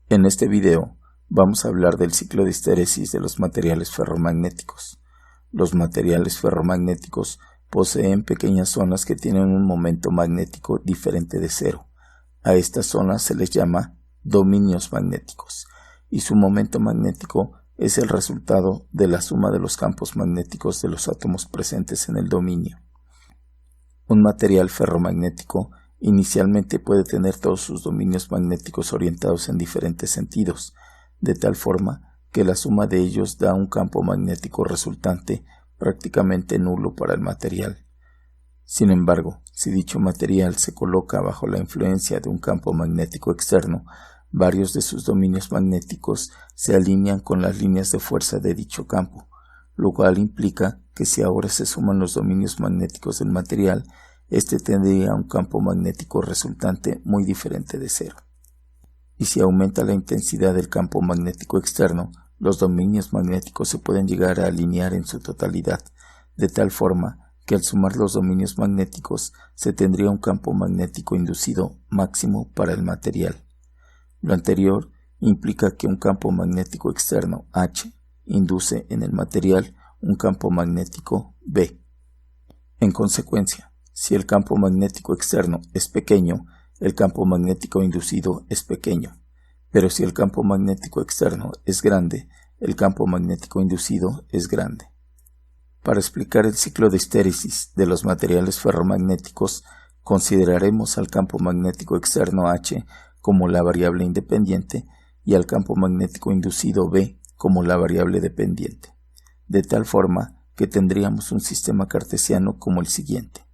En este video vamos a hablar del ciclo de histéresis de los materiales ferromagnéticos. Los materiales ferromagnéticos poseen pequeñas zonas que tienen un momento magnético diferente de cero. A estas zonas se les llama dominios magnéticos, y su momento magnético es el resultado de la suma de los campos magnéticos de los átomos presentes en el dominio. Un material ferromagnético inicialmente puede tener todos sus dominios magnéticos orientados en diferentes sentidos, de tal forma que la suma de ellos da un campo magnético resultante prácticamente nulo para el material. Sin embargo, si dicho material se coloca bajo la influencia de un campo magnético externo, varios de sus dominios magnéticos se alinean con las líneas de fuerza de dicho campo, lo cual implica que si ahora se suman los dominios magnéticos del material, este tendría un campo magnético resultante muy diferente de cero. Y si aumenta la intensidad del campo magnético externo, los dominios magnéticos se pueden llegar a alinear en su totalidad, de tal forma que al sumar los dominios magnéticos se tendría un campo magnético inducido máximo para el material. Lo anterior implica que un campo magnético externo H induce en el material un campo magnético B. En consecuencia, si el campo magnético externo es pequeño, el campo magnético inducido es pequeño, pero si el campo magnético externo es grande, el campo magnético inducido es grande. Para explicar el ciclo de histéresis de los materiales ferromagnéticos, consideraremos al campo magnético externo H como la variable independiente y al campo magnético inducido B como la variable dependiente, de tal forma que tendríamos un sistema cartesiano como el siguiente.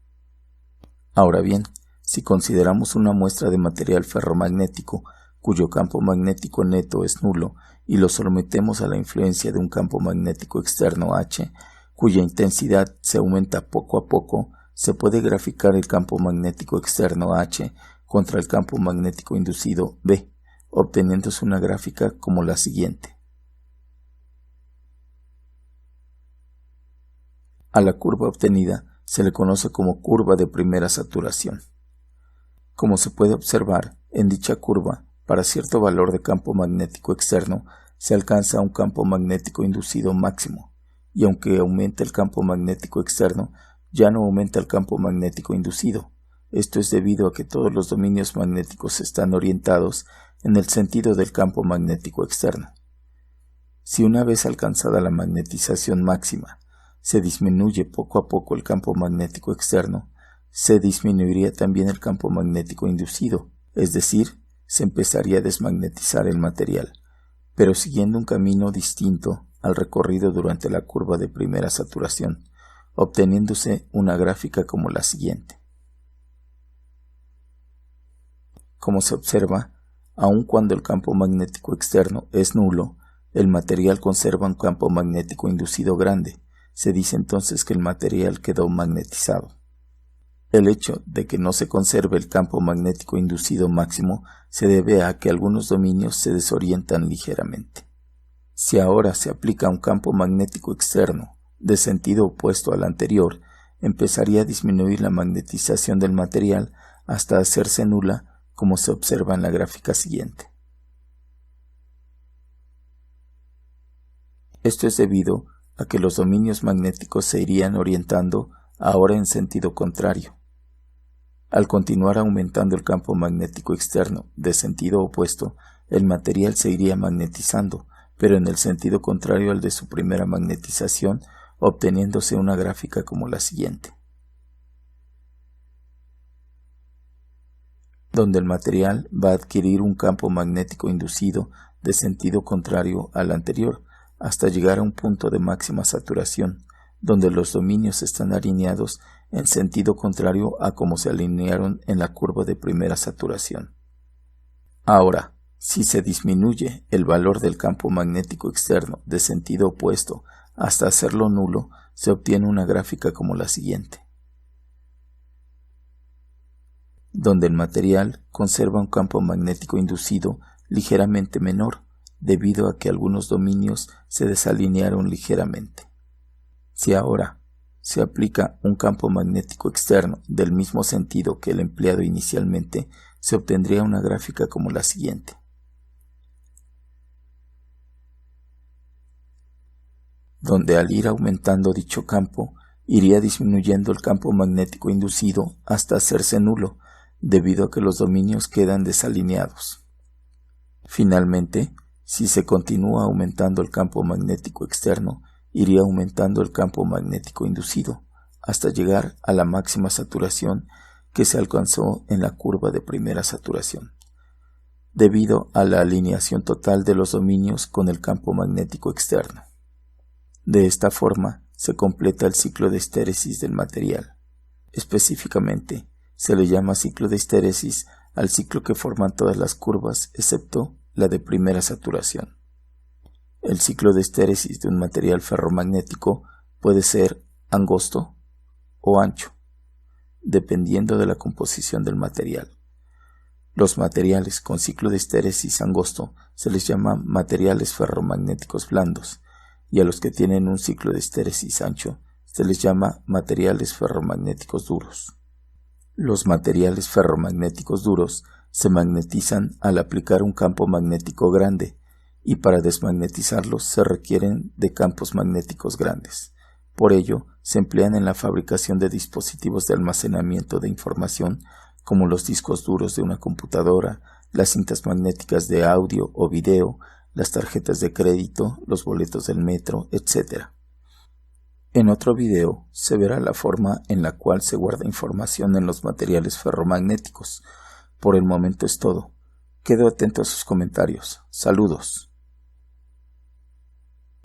Ahora bien, si consideramos una muestra de material ferromagnético cuyo campo magnético neto es nulo y lo sometemos a la influencia de un campo magnético externo H, cuya intensidad se aumenta poco a poco, se puede graficar el campo magnético externo H contra el campo magnético inducido B, obteniéndose una gráfica como la siguiente. A la curva obtenida se le conoce como curva de primera saturación. Como se puede observar, en dicha curva, para cierto valor de campo magnético externo, se alcanza un campo magnético inducido máximo, y aunque aumenta el campo magnético externo, ya no aumenta el campo magnético inducido. Esto es debido a que todos los dominios magnéticos están orientados en el sentido del campo magnético externo. Si una vez alcanzada la magnetización máxima, se disminuye poco a poco el campo magnético externo, se disminuiría también el campo magnético inducido, es decir, se empezaría a desmagnetizar el material, pero siguiendo un camino distinto al recorrido durante la curva de primera saturación, obteniéndose una gráfica como la siguiente. Como se observa, aun cuando el campo magnético externo es nulo, el material conserva un campo magnético inducido grande. Se dice entonces que el material quedó magnetizado. El hecho de que no se conserve el campo magnético inducido máximo se debe a que algunos dominios se desorientan ligeramente. Si ahora se aplica un campo magnético externo de sentido opuesto al anterior, empezaría a disminuir la magnetización del material hasta hacerse nula, como se observa en la gráfica siguiente. Esto es debido a que los dominios magnéticos se irían orientando ahora en sentido contrario. Al continuar aumentando el campo magnético externo de sentido opuesto, el material se iría magnetizando, pero en el sentido contrario al de su primera magnetización, obteniéndose una gráfica como la siguiente, donde el material va a adquirir un campo magnético inducido de sentido contrario al anterior, hasta llegar a un punto de máxima saturación, donde los dominios están alineados en sentido contrario a como se alinearon en la curva de primera saturación. Ahora, si se disminuye el valor del campo magnético externo de sentido opuesto hasta hacerlo nulo, se obtiene una gráfica como la siguiente, donde el material conserva un campo magnético inducido ligeramente menor, debido a que algunos dominios se desalinearon ligeramente. Si ahora se aplica un campo magnético externo del mismo sentido que el empleado inicialmente, se obtendría una gráfica como la siguiente. donde al ir aumentando dicho campo, iría disminuyendo el campo magnético inducido hasta hacerse nulo, debido a que los dominios quedan desalineados. Finalmente, si se continúa aumentando el campo magnético externo, iría aumentando el campo magnético inducido, hasta llegar a la máxima saturación que se alcanzó en la curva de primera saturación, debido a la alineación total de los dominios con el campo magnético externo. De esta forma se completa el ciclo de histéresis del material. Específicamente, se le llama ciclo de histéresis al ciclo que forman todas las curvas excepto la de primera saturación. El ciclo de histéresis de un material ferromagnético puede ser angosto o ancho, dependiendo de la composición del material. Los materiales con ciclo de histéresis angosto se les llama materiales ferromagnéticos blandos, y a los que tienen un ciclo de histéresis ancho se les llama materiales ferromagnéticos duros. Los materiales ferromagnéticos duros se magnetizan al aplicar un campo magnético grande, y para desmagnetizarlos se requieren de campos magnéticos grandes. Por ello, se emplean en la fabricación de dispositivos de almacenamiento de información como los discos duros de una computadora, las cintas magnéticas de audio o video, las tarjetas de crédito, los boletos del metro, etc. En otro video se verá la forma en la cual se guarda información en los materiales ferromagnéticos. Por el momento es todo. Quedo atento a sus comentarios. Saludos.